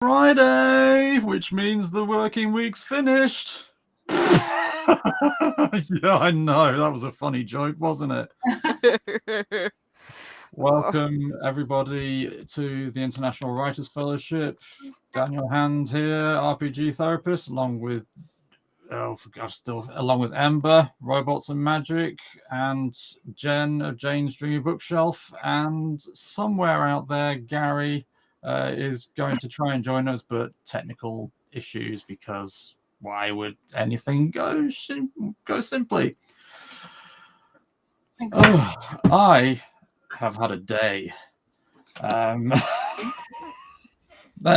Friday, which means the working week's finished. Yeah, I know. That was a funny joke, wasn't it? Welcome, everybody, to the International Writers Fellowship. Daniel Hand here, RPG therapist, along with Ember, Robots and Magic, and Jen of Jane's Dreamy Bookshelf, and somewhere out there, Gary is going to try and join us, but technical issues, because why would anything go simply? Oh, I have had a day. There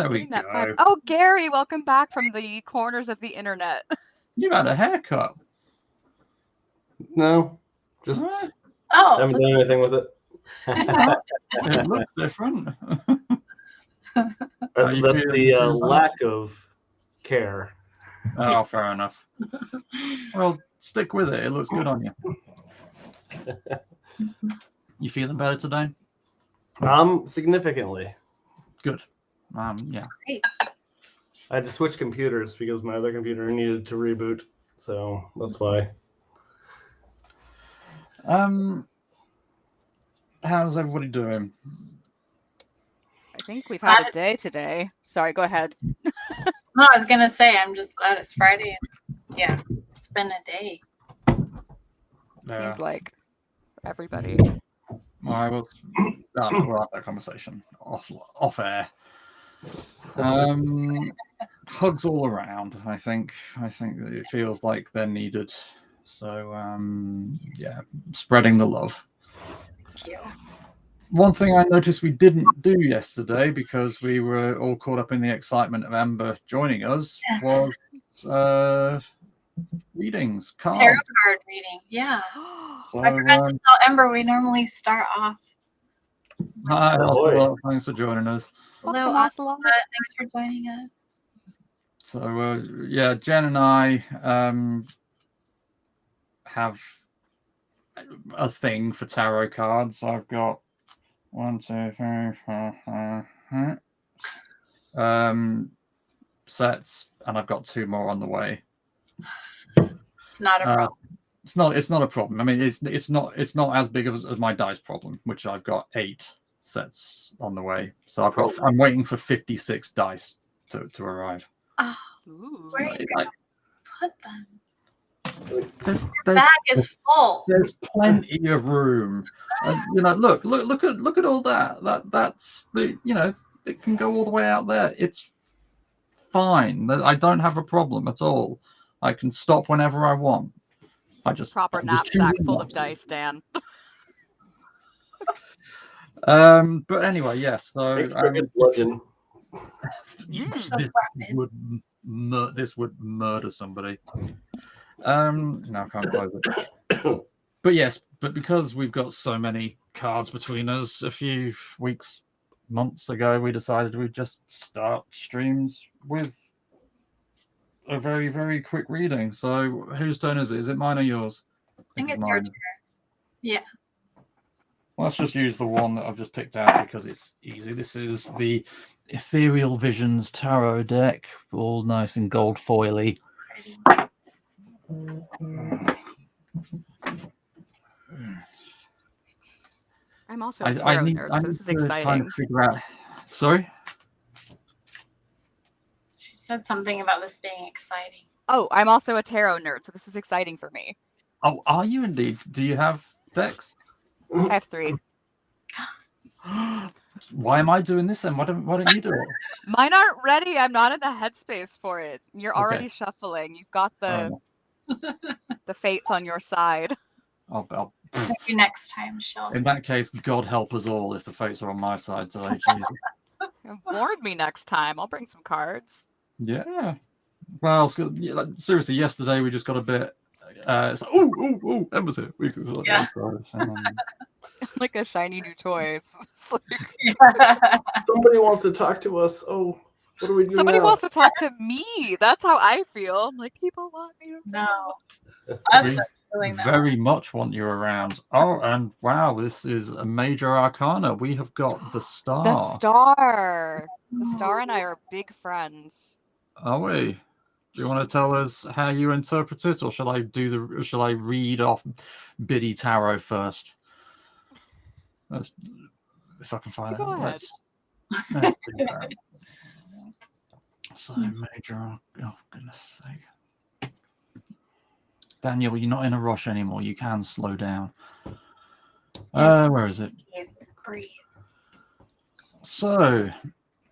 we go. Oh, Gary, welcome back from the corners of the internet. You've had a haircut. No, just haven't done anything with it. It looks different. That's the lack of care. Oh, fair enough. Well, stick with it. It looks good on you. You feeling better today? Significantly. Good. Yeah. Great. I had to switch computers because my other computer needed to reboot, so that's why. How's everybody doing? I think we've had a day today. Sorry, go ahead. No, I was gonna say I'm just glad it's Friday. Yeah, it's been a day. Seems like everybody. We'll have that conversation off air. Hugs all around. I think that it feels like they're needed. So yeah, spreading the love. Thank you. One thing I noticed we didn't do yesterday, because we were all caught up in the excitement of Ember joining us, was readings, cards. Tarot card reading. Yeah. So, I forgot to tell Ember we normally start off. Hi, Ocelot. Thanks for joining us. Hello, Ocelot. Thanks for joining us. So yeah, Jen and I have a thing for tarot cards. I've got 1, 2, 3, 4, 5 sets, and I've got 2 more on the way. It's not a problem. It's not a problem. I mean, it's not as big as my dice problem, which I've got 8 sets on the way. So I'm waiting for 56 dice to arrive. Oh, where are you gonna put them? The bag is full. There's plenty of room. Look at all that. That's the it can go all the way out there. It's fine. I don't have a problem at all. I can stop whenever I want. Proper knapsack full of dice, Dan. But anyway, yes. So this would murder somebody. No, I can't close it. But yes, because we've got so many cards between us, a few months ago, we decided we'd just start streams with a very, very quick reading. So whose turn is it? Is it mine or yours? I think it's your turn. Yeah. Well, let's just use the one that I've just picked out because it's easy. This is the Ethereal Visions Tarot deck, all nice and gold foily. I'm also a tarot nerd, so this is exciting. Trying to figure out. Sorry? She said something about this being exciting. Oh, I'm also a tarot nerd, so this is exciting for me. Oh, are you indeed? Do you have decks? I have 3. Why am I doing this then? Why don't you do it? Mine aren't ready. I'm not in the headspace for it. You're already shuffling. You've got the fates on your side. I'll maybe next time, Sheldon. In that case, God help us all if the fates are on my side today. Jesus. Warn me next time. I'll bring some cards. Yeah. Well, seriously, yesterday we just got a bit. It's like, oh, Ember's here. Like a shiny new toy. Somebody wants to talk to us. Oh, what do we do? Somebody wants to talk to me. That's how I feel. I'm like, people want me to know. feeling that very much want you around. Oh, and wow, this is a major arcana. We have got the The star. star. The star and I are big friends. Are we? Do you want to tell us how you interpret it, or shall I read off Biddy Tarot first? If I can find Go it. ahead. Let's do that. So major. Oh goodness sake, Daniel, you're not in a rush anymore. You can slow down. Yes. Where is it? breathe. So,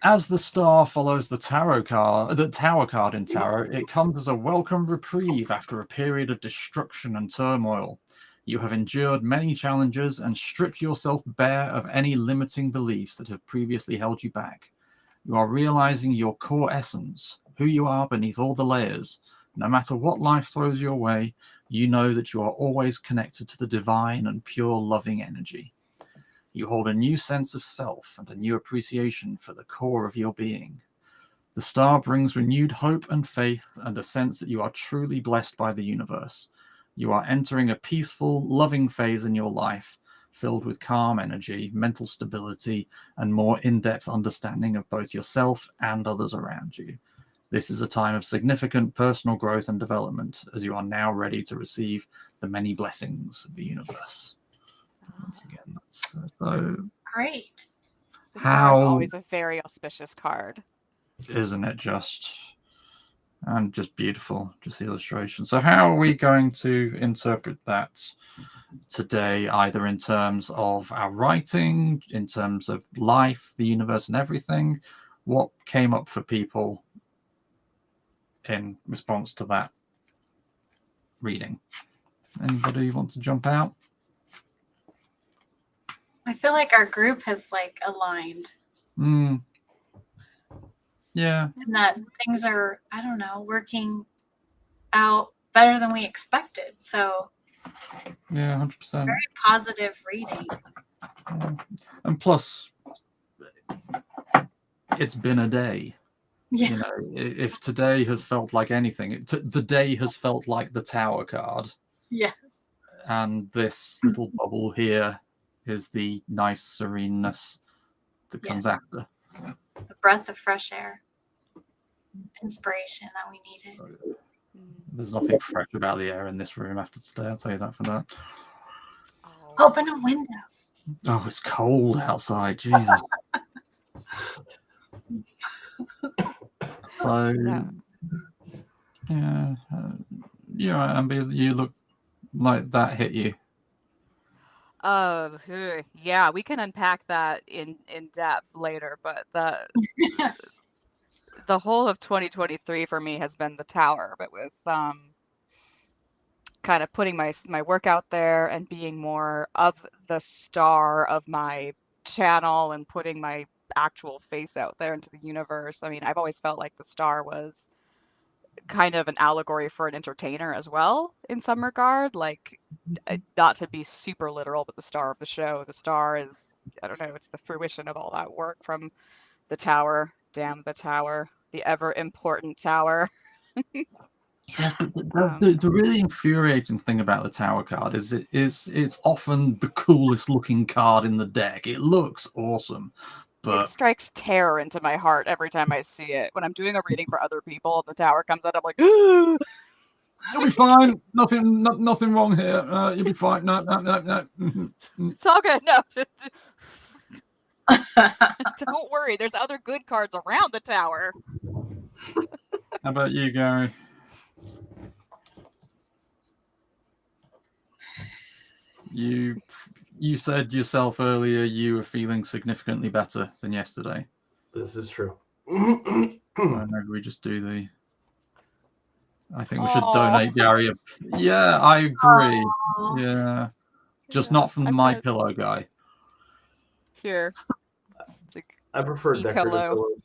as the star follows the tower card in tarot, it comes as a welcome reprieve after a period of destruction and turmoil. You have endured many challenges and stripped yourself bare of any limiting beliefs that have previously held you back. You are realizing your core essence, who you are beneath all the layers. No matter what life throws your way, you know that you are always connected to the divine and pure loving energy. You hold a new sense of self and a new appreciation for the core of your being. The star brings renewed hope and faith and a sense that you are truly blessed by the universe. You are entering a peaceful, loving phase in your life, filled with calm energy, mental stability, and more in-depth understanding of both yourself and others around you. This is a time of significant personal growth and development, as you are now ready to receive the many blessings of the universe. Once again, that's so Great. The star is always a very auspicious card. Isn't it just? And just beautiful, just the illustration. So how are we going to interpret that today, either in terms of our writing, in terms of life, the universe, and everything? What came up for people in response to that reading? Anybody want to jump out? I feel like our group has like aligned. Yeah. And that things are, I don't know, working out better than we expected. So Yeah, 100%. very positive reading. Yeah. And plus, it's been a day. Yeah. You know, if today has felt like anything, the day has felt like the tower card. Yes. And this little bubble here is the nice sereneness that comes after. A breath of fresh air. Inspiration that we needed. There's nothing fresh about the air in this room after today, I'll tell you that for that. Open a window. Oh, it's cold outside, Jesus. So, yeah, Amber, you look like that hit you. Yeah, we can unpack that in depth later, but the whole of 2023 for me has been the tower, but with kind of putting my work out there and being more of the star of my channel and putting my actual face out there into the universe. I mean, I've always felt like the star was kind of an allegory for an entertainer as well in some regard, like not to be super literal, but the star of the show. The star is, I don't know, it's the fruition of all that work from the tower, damn the tower, the ever important tower. The really infuriating thing about the tower card is it's often the coolest looking card in the deck. It looks awesome, but it strikes terror into my heart every time I see it. When I'm doing a reading for other people, the tower comes out, I'm like, you'll be fine. Nothing wrong here. You'll be fine. No. It's all good. No. Don't worry. There's other good cards around the tower. How about you, Gary? You said yourself earlier you were feeling significantly better than yesterday. This is true. Maybe we just do I think we should donate Gary. Yeah, I agree. Yeah, just not from my pillow guy. Here. I prefer decorative pillows.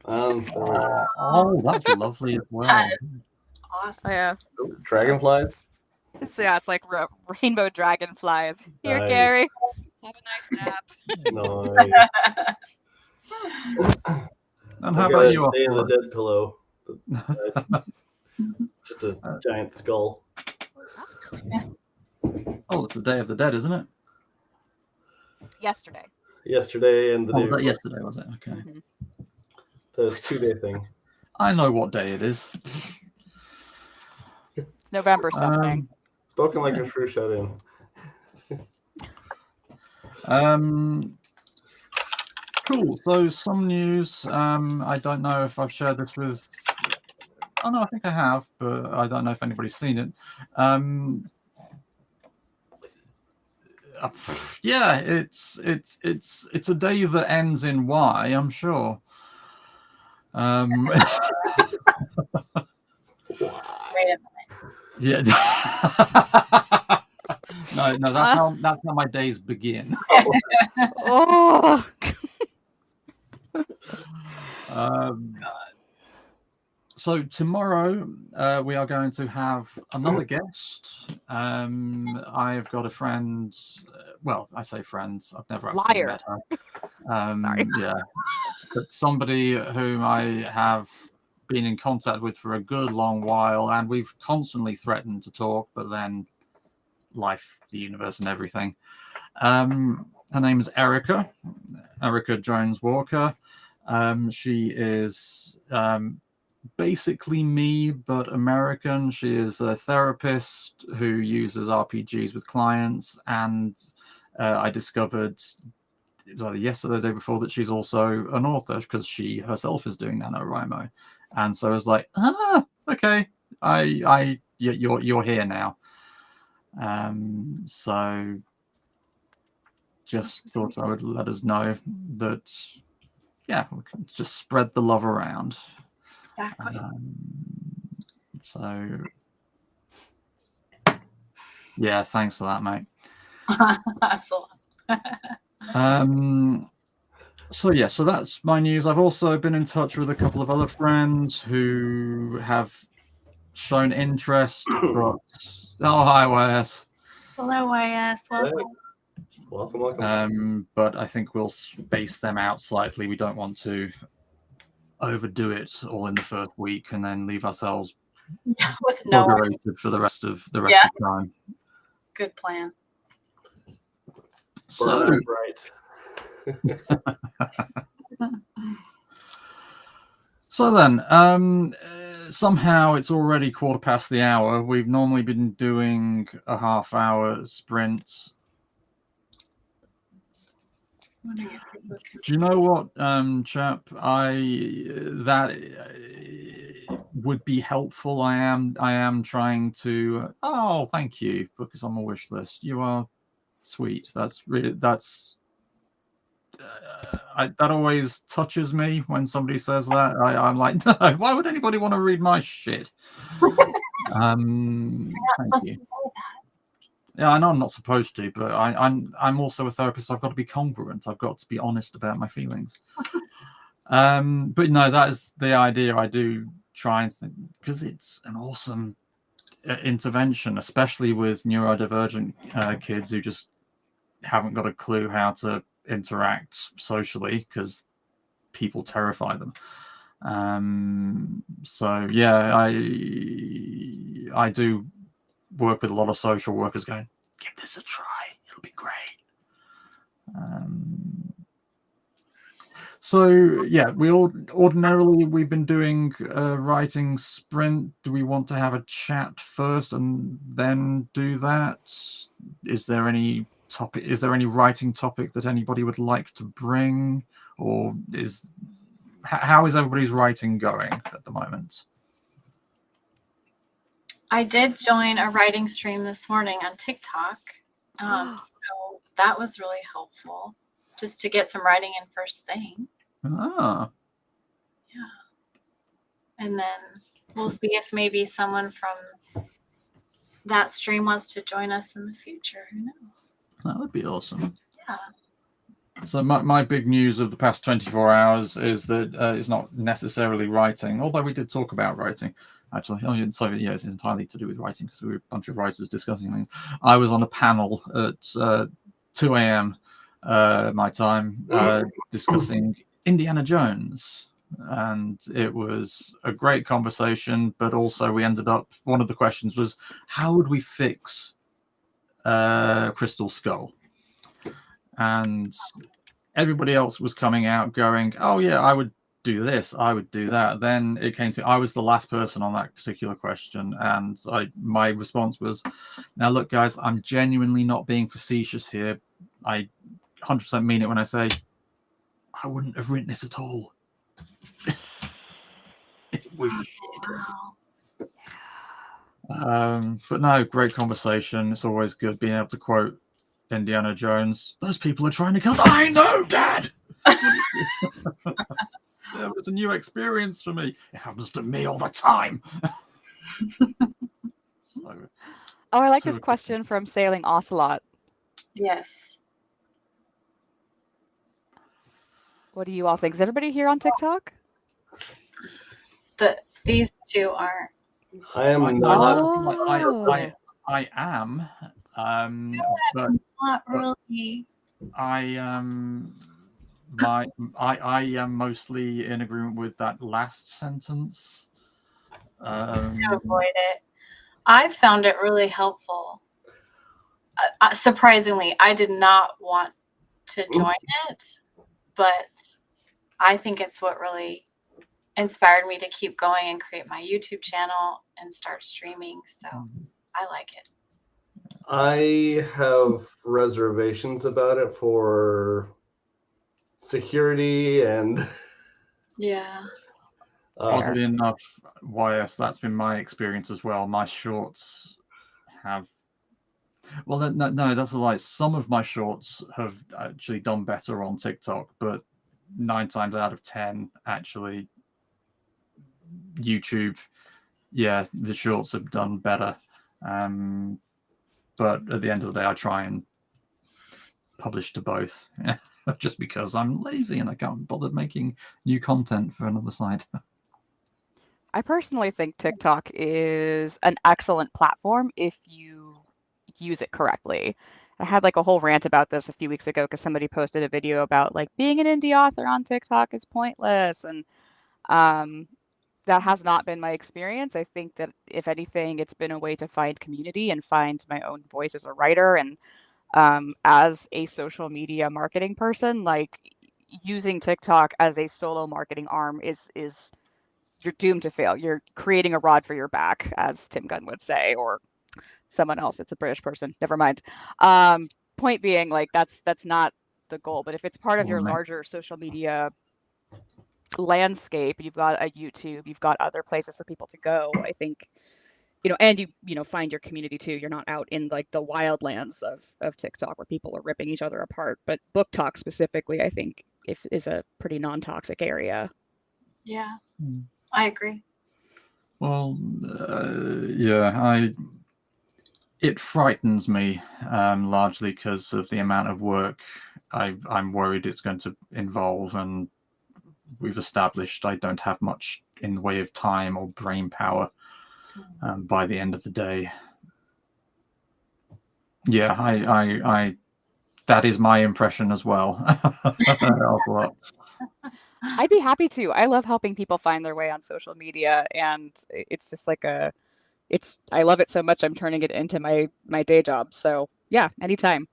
Oh, that's lovely as well. That is awesome. Yeah. Dragonflies. So yeah, it's like rainbow dragonflies. Here, Nice. Gary. Have a nice nap. Nice. And how about you? Day in the Dead pillow. Just a giant skull. Oh, it's the Day of the Dead, isn't it? Yesterday. Yesterday and the Oh, day was that before. yesterday, was it? Okay. Mhm. The 2-day thing. I know what day it is. It's November something. Spoken like a true shut-in. Cool. So some news. I don't know if I've shared this with. Oh no, I think I have, but I don't know if anybody's seen it. Yeah, it's a day that ends in Y, I'm sure. Wait a Yeah. No, that's how my days begin. Oh, So tomorrow we are going to have another guest. I've got a friend. Well, I say friend. I've never actually Liar. met her. Sorry. Yeah, but somebody whom I have been in contact with for a good long while, and we've constantly threatened to talk, but then life, the universe, and everything. Her name is Erica Jones Walker. She is basically me, but American. She is a therapist who uses RPGs with clients, and I discovered either yesterday or the day before that she's also an author because she herself is doing NaNoWriMo. And so I was like, okay, you're here now. So just thought I would let us know that, yeah, we can just spread the love around. Exactly. So yeah, thanks for that, mate. That's a lot. So that's my news. I've also been in touch with a couple of other friends who have shown interest, but hi YS. Hello, YS. Welcome. Welcome. But I think we'll space them out slightly. We don't want to overdo it all in the first week and then leave ourselves With no one. moderated for the rest of the time. Good plan. So right. So then, somehow it's already 1/4 the hour. We've normally been doing a half-hour sprint. Do you know what, chap? That would be helpful. I am trying to. Oh, thank you. Because on my wish list, you are sweet. That's really that always touches me when somebody says that. I'm like, no, why would anybody want to read my shit? You're not supposed to say that. Yeah, I know I'm not supposed to, but I'm also a therapist. So I've got to be congruent. I've got to be honest about my feelings. But no, that is the idea. I do try and think, because it's an awesome intervention, especially with neurodivergent kids who just haven't got a clue how to interact socially because people terrify them. So yeah, I do work with a lot of social workers going, give this a try, it'll be great. So yeah, ordinarily we've been doing a writing sprint. Do we want to have a chat first and then do that? Is there any topic? Is there any writing topic that anybody would like to bring, or how is everybody's writing going at the moment? I did join a writing stream this morning on TikTok. So that was really helpful just to get some writing in first thing. Ah. Yeah. And then we'll see if maybe someone from that stream wants to join us in the future. Who knows? That would be awesome. Yeah. So my big news of the past 24 hours is that it's not necessarily writing, although we did talk about writing. Actually, so yeah, it's entirely to do with writing because we were a bunch of writers discussing things. I was on a panel at 2 a.m. My time discussing Indiana Jones, and it was a great conversation. But also, we ended up, one of the questions was, how would we fix Crystal Skull? And everybody else was coming out going, oh yeah, I would do this, I would do that. Then it came to, I was the last person on that particular question, and my response was, now look guys, I'm genuinely not being facetious here. I 100% mean it when I say I wouldn't have written it at all. It was shit. But no, great conversation. It's always good being able to quote Indiana Jones. Those people are trying to kill us. I know, Dad. It was a new experience for me. It happens to me all the time. So, Oh, I like this question from Sailing Ocelot. Yes. What do you all think? Is everybody here on TikTok? These two aren't. I am I am, but Not really. I am mostly in agreement with that last sentence. To avoid it. I found it really helpful. Surprisingly, I did not want to join it, but I think it's what really inspired me to keep going and create my YouTube channel and start streaming. So I like it. I have reservations about it for security and Yeah. Oddly enough, YS, that's been my experience as well. My shorts have, well, no, that's a lie. Some of my shorts have actually done better on TikTok, but 9 times out of 10, actually, YouTube, yeah, the shorts have done better. But at the end of the day, I try and publish to both, just because I'm lazy and I can't bother making new content for another site. I personally think TikTok is an excellent platform if you use it correctly. I had like a whole rant about this a few weeks ago because somebody posted a video about like being an indie author on TikTok is pointless, and that has not been my experience. I think that if anything, it's been a way to find community and find my own voice as a writer, and as a social media marketing person, like using TikTok as a solo marketing arm is you're doomed to fail. You're creating a rod for your back, as Tim Gunn would say, or someone else. It's a British person. Never mind. Point being, like that's not the goal. But if it's part of your larger social media landscape, you've got a YouTube, you've got other places for people to go. I think, and you find your community too. You're not out in like the wildlands of TikTok where people are ripping each other apart. But book talk specifically, I think, is a pretty non-toxic area. Yeah. I agree. Well, yeah, it frightens me largely because of the amount of work I'm worried it's going to involve, and we've established I don't have much in the way of time or brain power by the end of the day. Yeah, I that is my impression as well. I'd be happy to. I love helping people find their way on social media, and it's just like I love it so much I'm turning it into my day job. So yeah, anytime.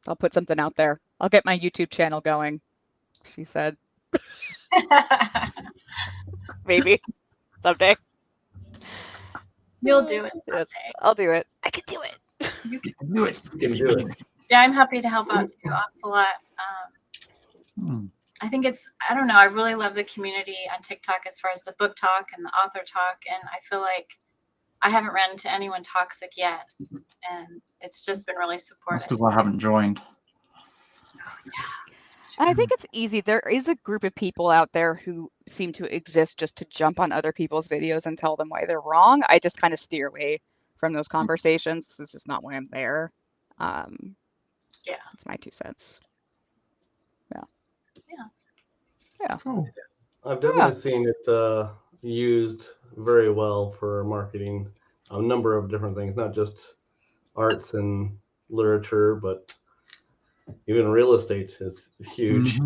I'll put something out there. I'll get my YouTube channel going, she said. Maybe someday. You'll do it someday. Yes, I'll do it. I can do it. You can do it. You can do it. Yeah, I'm happy to help out too, Ocelot. I think I don't know, I really love the community on TikTok as far as the book talk and the author talk, and I feel like I haven't ran into anyone toxic yet, and it's just been really supportive. Because I haven't joined. And I think it's easy. There is a group of people out there who seem to exist just to jump on other people's videos and tell them why they're wrong. I just kind of steer away from those conversations. It's just not why I'm there. Yeah, it's my 2 cents. Yeah. Cool. I've definitely seen it used very well for marketing a number of different things, not just arts and literature, but even real estate is huge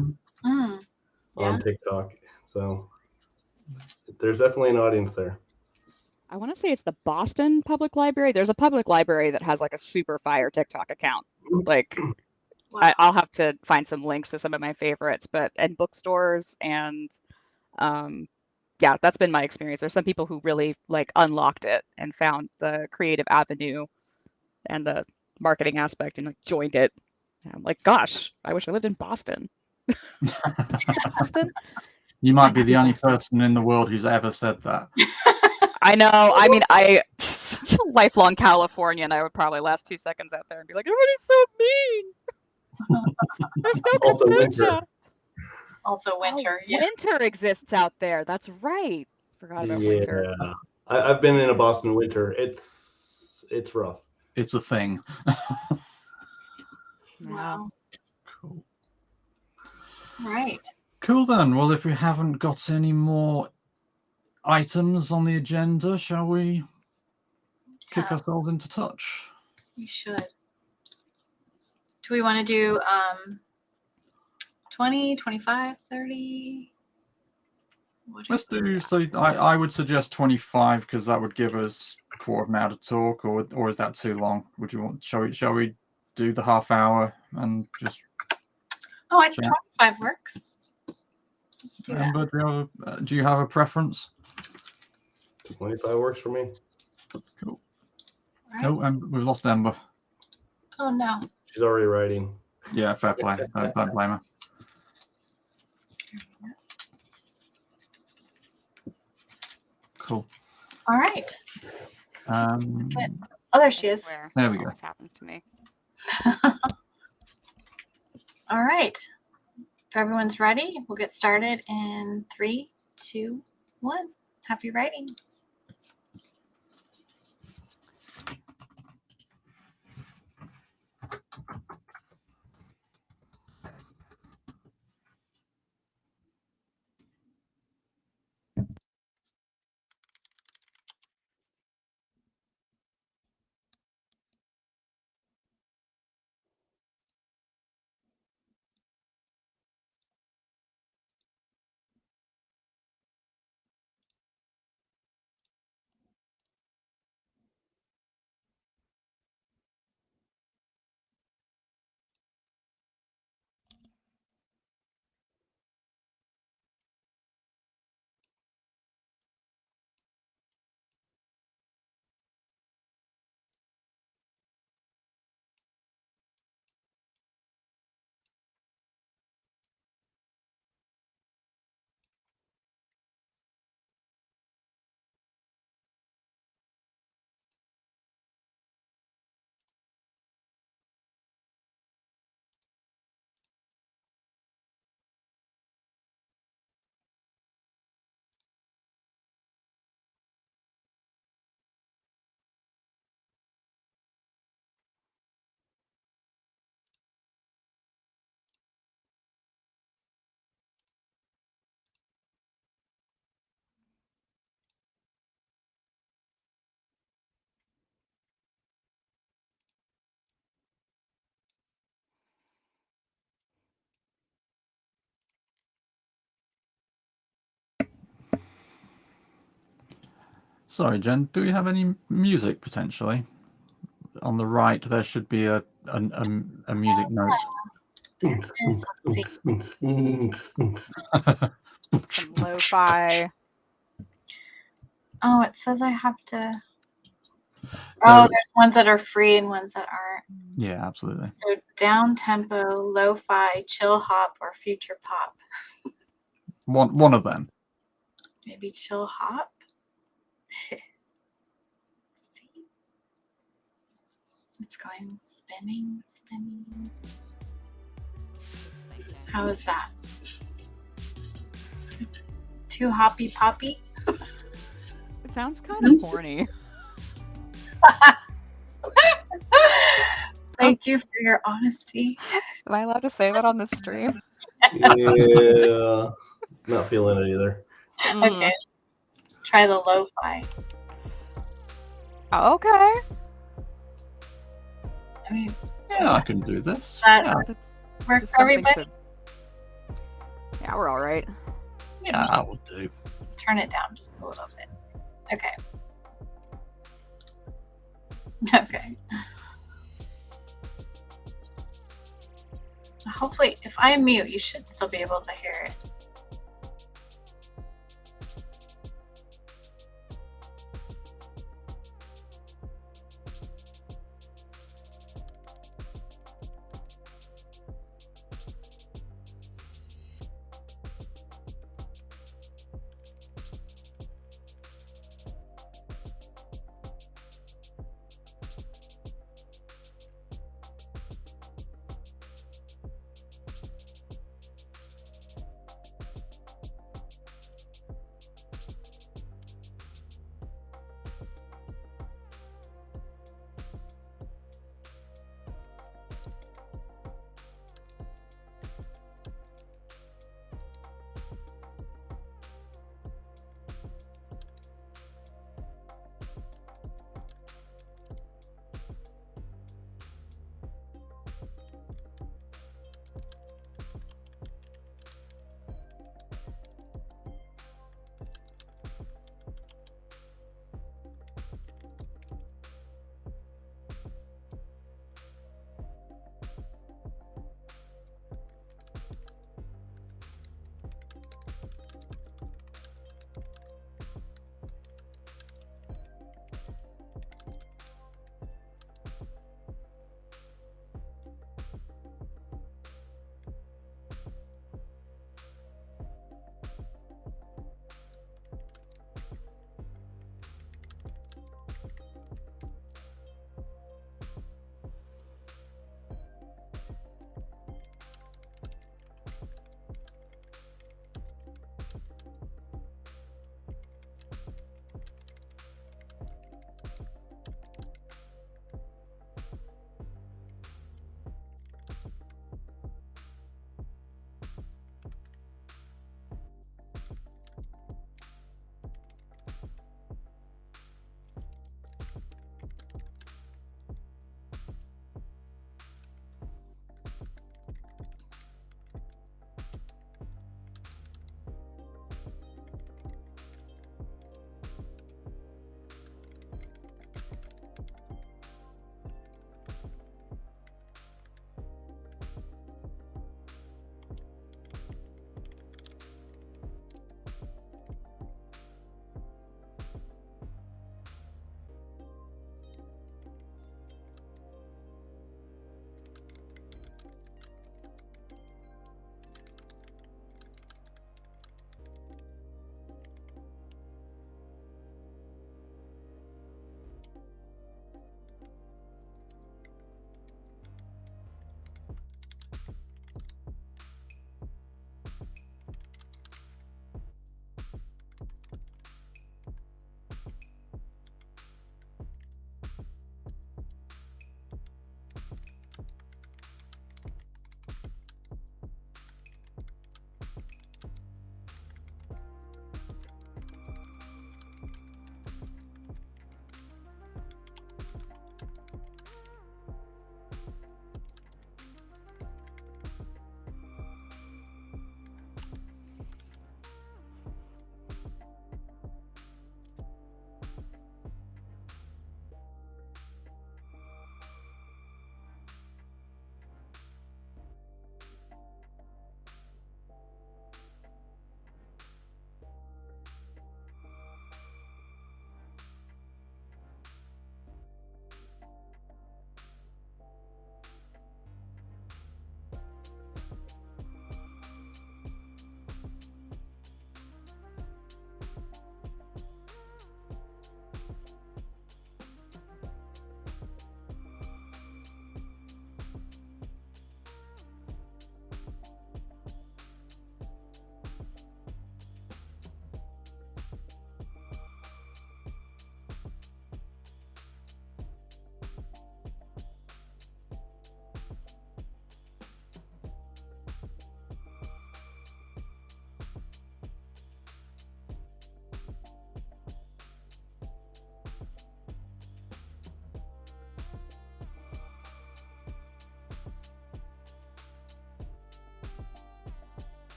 on TikTok. So There's definitely an audience there. I want to say it's the Boston Public Library. There's a public library that has like a super fire TikTok account. Like, Wow. I'll have to find some links to some of my favorites, but and bookstores and yeah, that's been my experience. There's some people who really like unlocked it and found the creative avenue and the marketing aspect and like joined it. And I'm like, gosh, I wish I lived in Boston. Boston? You might be the only person in the world who's ever said that. I know. I mean, I lifelong Californian. I would probably last 2 seconds out there and be like, everybody's so mean. There's no Also winter. kombucha. Also winter. Yeah. Winter exists out there. That's right. Forgot about winter. Yeah, I've been in a Boston winter. It's rough. It's a thing. Wow. Cool. Right. Cool then. Well, if we haven't got any more items on the agenda, shall we kick Yeah. ourselves into touch? We should. Do we want to do 20, 25, 30? Let's do, so I would suggest 25 because that would give us a quarter of an hour to talk, or is that too long? Would you want, shall we do the half hour and just... Oh, I think 25 works. Let's do that. Amber, do you have a preference? 25 works for me. Cool. Right. Oh, and we've lost Amber. Oh, no. She's already writing. Yeah, fair play. Don't blame her. Cool. All right. There Oh, there she is. we This go. always happens to me. All right. If everyone's ready, we'll get started in 3, 2, 1. Happy writing. Sorry, Jen. Do we have any music potentially? On the right, there should be a music note. Let's see. Some lo-fi. Oh, it says I have to. Oh, there's ones that are free and ones that aren't. Yeah, absolutely. So down tempo, lo-fi, chill hop, or future pop. One of them. Maybe chill hop. See. It's going spinning, spinning. How is that? Too hoppy poppy? It sounds kind of horny. Thank you for your honesty. Am I allowed to say that on the stream? Yeah, not feeling it either. Okay. Let's try the lo-fi. Okay. I mean, Yeah, I can do this. that Yeah, That's work just for something everybody? Yeah, we're all right. yeah, that will do. turn it down just a little bit. Okay. Okay. Hopefully, if I mute, you should still be able to hear it.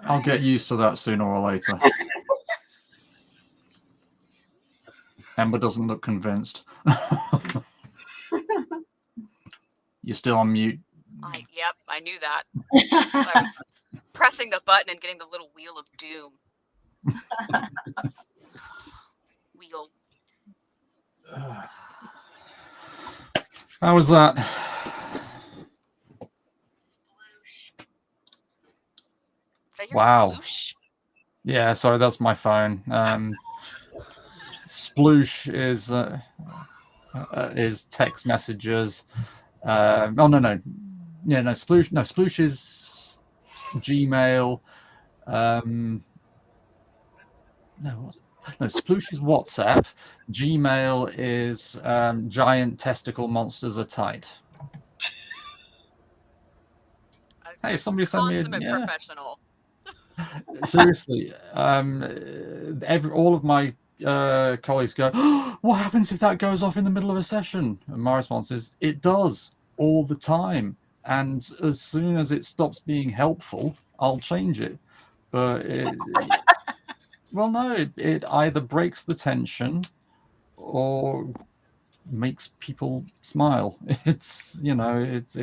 I'll get used to that sooner or later. Ember doesn't look convinced. You're still on mute. Yep, I knew that. I was pressing the button and getting the little wheel of doom. Wheel. How was that? Is that your Wow. sploosh? Yeah, sorry, that's my phone. Sploosh is text messages. Oh no. Yeah, no, Sploosh. No, Sploosh is Gmail. No, Sploosh is WhatsApp. Gmail is giant testicle monsters are tight. Hey, somebody send me Consummate professional. Seriously, all of my colleagues go, oh, what happens if that goes off in the middle of a session? And my response is, it does all the time. And as soon as it stops being helpful, I'll change it. But well, no, it either breaks the tension or makes people smile. It's, you know, it's.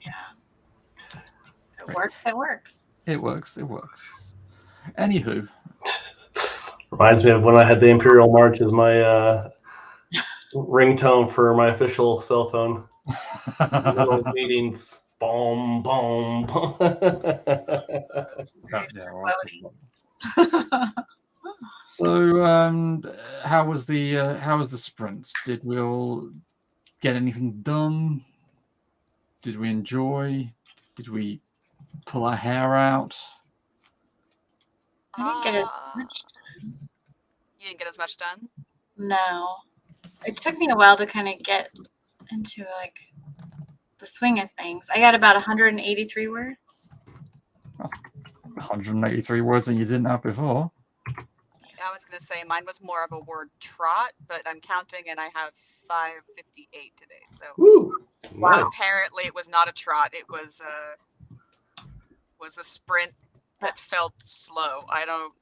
Yeah. It works. It works. It works. It works. Anywho. Reminds me of when I had the Imperial March as my ringtone for my official cell phone. Little meetings. Boom, boom, boom. So, how was the sprint? Did we all get anything done? Did we enjoy? Did we pull our hair out? I didn't get as much done. You didn't get as much done? No. It took me a while to kind of get into like the swing of things. I got about 183 words. 183 words that you didn't have before. Yes. I was going to say mine was more of a word trot, but I'm counting and I have 558 today. So Woo, nice. apparently it was not a trot. It was a sprint that felt slow. I don't.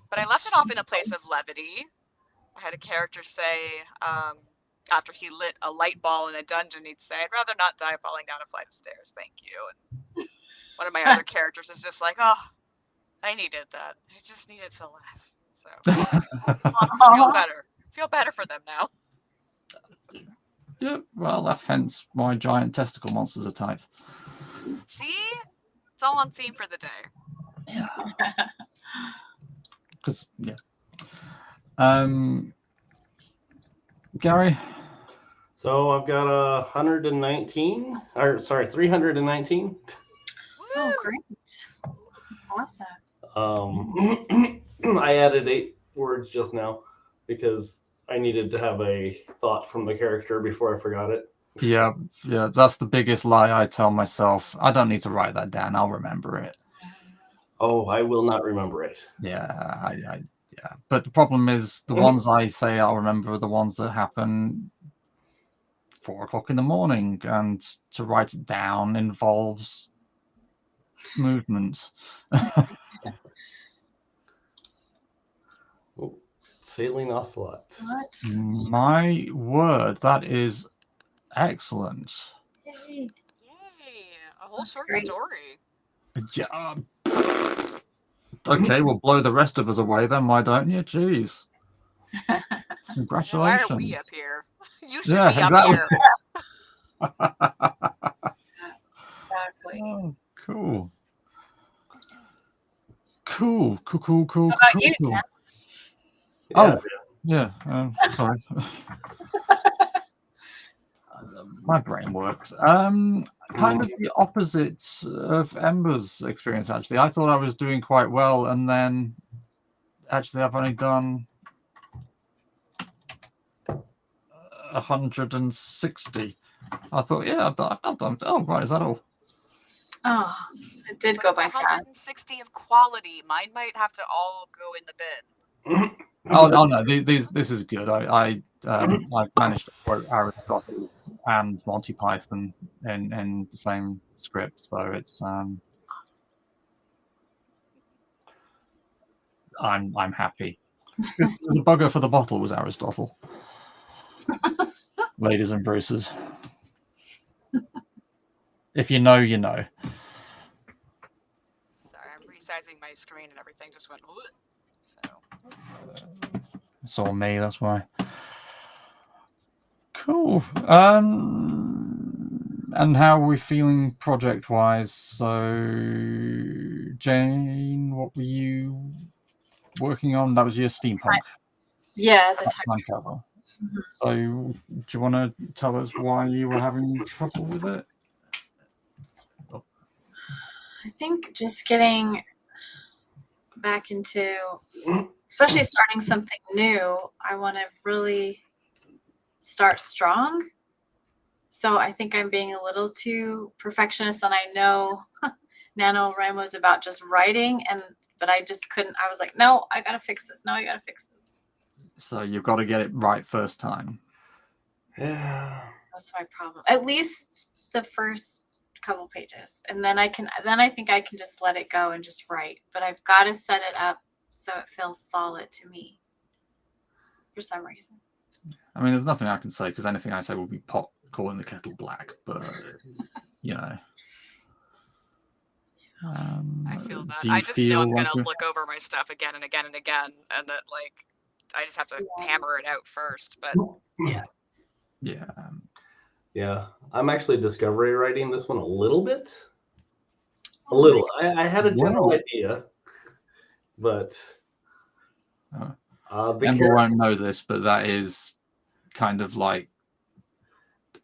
But I left it off in a place of levity. I had a character say, after he lit a light ball in a dungeon, he'd say, "I'd rather not die falling down a flight of stairs, thank you." And one of my other characters is just like, "Oh, I needed that. I just needed to laugh." So feel better for them now. Yeah, well, hence why giant testicle monsters are tight. See, it's all on theme for the day. Yeah. Because Gary. So I've got 319. Oh, great. That's awesome. I added 8 words just now because I needed to have a thought from the character before I forgot it. Yeah, that's the biggest lie I tell myself. I don't need to write that down. I'll remember it. Oh, I will not remember it. Yeah, yeah. But the problem is the ones I say I'll remember are the ones that happen 4 o'clock in the morning, and to write it down involves movement. Sailing Ocelot. What? My word, that is excellent. Yay. Yay! A whole That's short great. story. Yeah. Okay, we'll blow the rest of us away then. Why don't you? Jeez. Congratulations. Why are we up here? You should Yeah, be up exactly. here. Exactly. Oh, cool. Cool. How about you, Dan? Oh, yeah. Sorry. My brain works. Kind of the opposite of Ember's experience, actually. I thought I was doing quite well, and then actually I've only done 160. I thought, yeah, I've done. Oh, right, is that all? Oh, it did go by It's fast. 160 of quality. Mine might have to all go in the bin. Oh no, this is good. I managed to quote Aristotle and Monty Python in the same script. So it's I'm happy. The bugger for the bottle was Aristotle. Ladies and Bruces. If you know, you know. Sorry, I'm resizing my screen and everything just went. Ugh. So. It's all me. That's why. Cool. And how are we feeling project-wise? So, Jane, what were you working on? That was your steampunk. Yeah, the time travel. So, do you want to tell us why you were having trouble with it? I think just getting back into, especially starting something new, I want to really start strong. So I think I'm being a little too perfectionist, and I know NaNoWriMo is about just writing, but I just couldn't. I was like, no, I gotta fix this. No, I gotta fix this. So you've got to get it right first time. Yeah. That's my problem. At least the first couple pages, and then I think I can just let it go and just write. But I've got to set it up so it feels solid to me for some reason. I mean, there's nothing I can say because anything I say will be pot calling the kettle black. But you know, I feel that. do you I just know I'm like gonna look over my stuff again and again and again, and that like I just have to hammer it out first. But yeah, I'm actually discovery writing this one a little bit. A little. I had a general idea, but Ember won't know this, but that is kind of like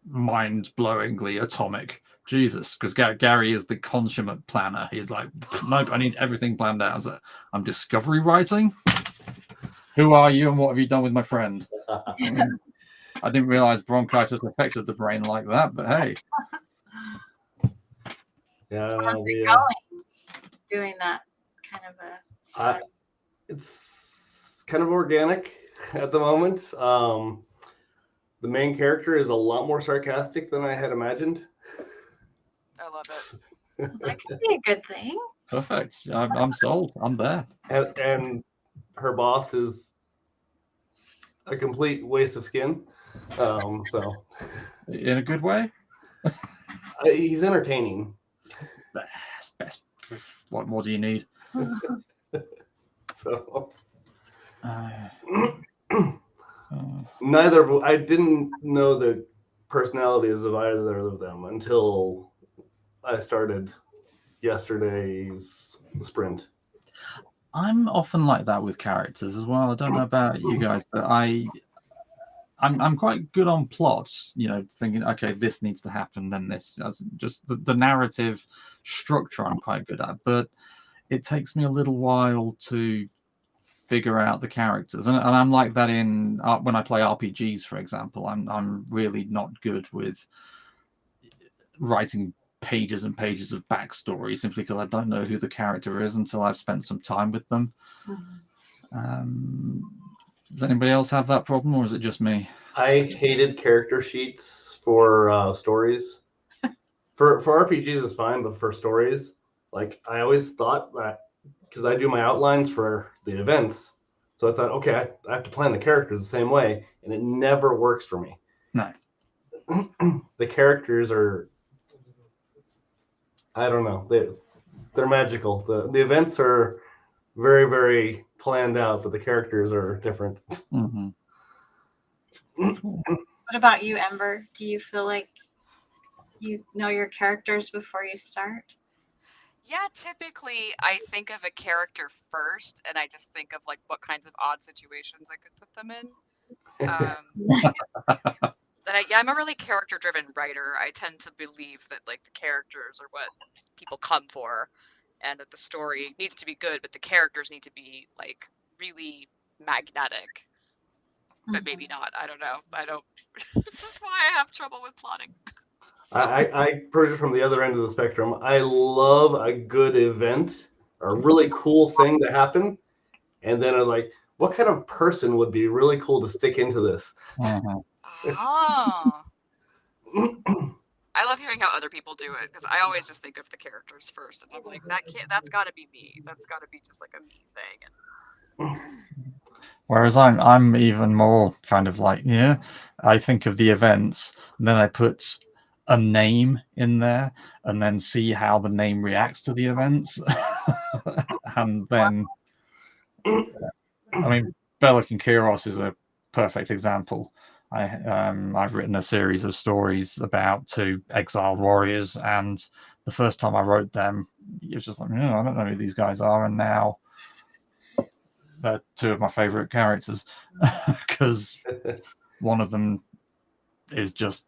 mind-blowingly atomic. Jesus, because Gary is the consummate planner. He's like, nope, I need everything planned out. So I'm discovery writing. Who are you, and what have you done with my friend? I didn't realize bronchitis affected the brain like that, but hey. Yeah, how's it going? Doing that kind of a style. It's kind of organic at the moment. The main character is a lot more sarcastic than I had imagined. I love it. That could be a good thing. Perfect. I'm sold. I'm there. And her boss is a complete waste of skin. So in a good way. He's entertaining. Best. What more do you need? So neither. I didn't know the personalities of either of them until I started yesterday's sprint. I'm often like that with characters as well. I don't know about you guys, but I'm quite good on plots, you know, thinking, okay, this needs to happen, then this. As just the narrative structure I'm quite good at, but it takes me a little while to figure out the characters. And I'm like that in when I play RPGs, for example. I'm really not good with writing pages and pages of backstory simply because I don't know who the character is until I've spent some time with them. Does anybody else have that problem, or is it just me? I hated character sheets for stories. For RPGs is fine, but for stories, like I always thought that because I do my outlines for the events, so I thought, okay, I have to plan the characters the same way, and it never works for me. No. The characters are, I don't know, they're magical. The events are very, very planned out, but the characters are different. Mm-hmm. What about you, Ember? Do you feel like you know your characters before you start? Yeah, typically I think of a character first, and I just think of like what kinds of odd situations I could put them in. I'm a really character-driven writer. I tend to believe that like the characters are what people come for, and that the story needs to be good, but the characters need to be like really magnetic. But maybe not. I don't know. This is why I have trouble with plotting. I approach it from the other end of the spectrum. I love a good event, a really cool thing to happen, and then I was like, what kind of person would be really cool to stick into this? Uh-huh. I love hearing how other people do it because I always just think of the characters first, and I'm like, that's got to be me. That's got to be just like a me thing. Whereas I'm even more kind of like, yeah, I think of the events, and then I put a name in there, and then see how the name reacts to the events, and then, I mean, Bellic and Kyros is a perfect example. I've written a series of stories about two exiled warriors, and the first time I wrote them, it was just like, I don't know who these guys are, and now they're two of my favorite characters because one of them is just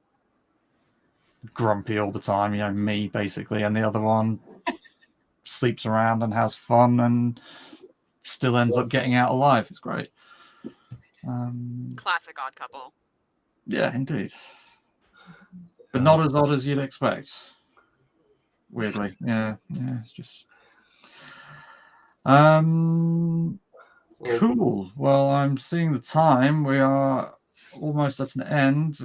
grumpy all the time, me basically, and the other one sleeps around and has fun and still ends up getting out alive. It's great. Classic odd couple. Yeah, indeed. But not as odd as you'd expect. Weirdly. Yeah, it's just cool. Well, I'm seeing the time. We are almost at an end.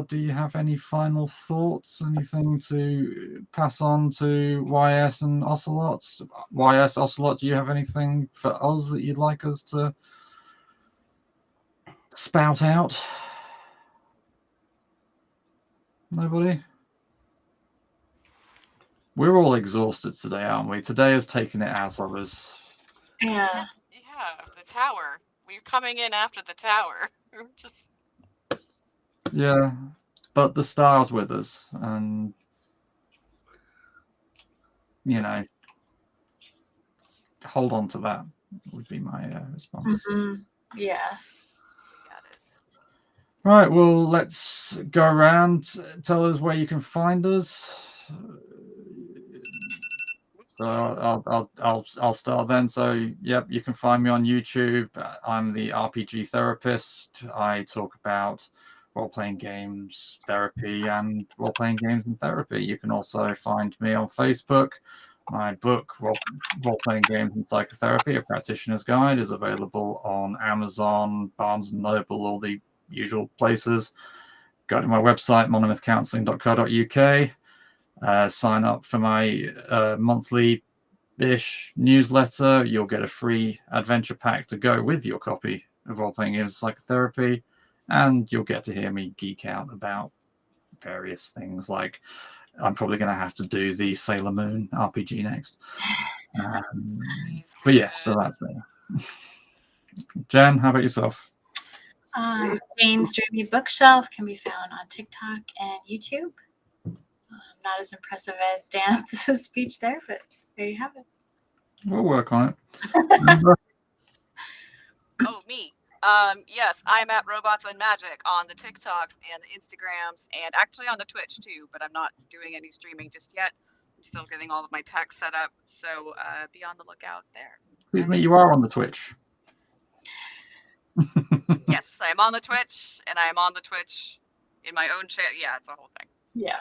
Do you have any final thoughts? Anything to pass on to YS and Ocelot? YS, Ocelot, do you have anything for us that you'd like us to spout out? Nobody? We're all exhausted today, aren't we? Today has taken it out of us. Yeah. Yeah, the tower. We're coming in after the tower. Just Yeah, but the star's with us, and hold on to that would be my response. Mm-hmm. Yeah. got it. Right, well, let's go around. Tell us where you can find us. So I'll start then. So yep, you can find me on YouTube. I'm the RPG therapist. I talk about role-playing games therapy and role-playing games and therapy. You can also find me on Facebook. My book, Role-Playing Games and Psychotherapy, A Practitioner's Guide, is available on Amazon, Barnes & Noble, all the usual places. Go to my website, monolithcounselling.co.uk. Sign up for my monthly-ish newsletter. You'll get a free adventure pack to go with your copy of Role-Playing Games and Psychotherapy, and you'll get to hear me geek out about various things, like I'm probably going to have to do the Sailor Moon RPG next. But yes, so that's me. Jen, how about yourself? Jane's Dreamy Bookshelf can be found on TikTok and YouTube. Not as impressive as Dan's speech there, but there you have it. We'll work on it. Oh, me. Yes, I'm at Robots and Magic on the TikToks and the Instagrams, and actually on the Twitch too, but I'm not doing any streaming just yet. I'm still getting all of my tech set up, so be on the lookout there. Excuse me, you are on the Twitch. Yes, I am on the Twitch, and I am on the Twitch in my own chat. Yeah, it's a whole thing. Yeah.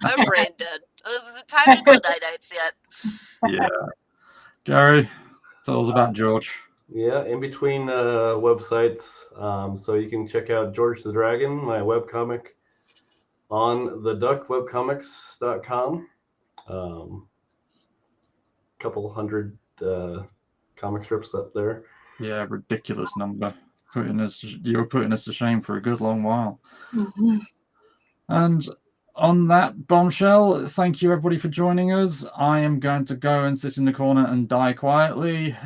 I'm brain dead. Is it time to go night-nights yet? Yeah. Gary, tell us about George. Yeah, in between websites. So you can check out George the Dragon, my webcomic, on theduckwebcomics.com. Couple hundred comic strips up there. Yeah, ridiculous number. You were putting us to shame for a good long while. Mm-hmm. And on that bombshell, thank you everybody for joining us. I am going to go and sit in the corner and die quietly.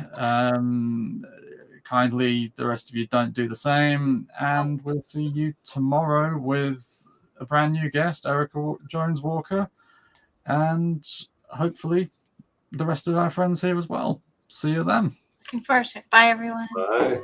Kindly, the rest of you don't do the same. And we'll see you tomorrow with a brand new guest, Erica Jones-Walker, and hopefully the rest of our friends here as well. See you then. Looking forward to it. Bye, everyone. Bye.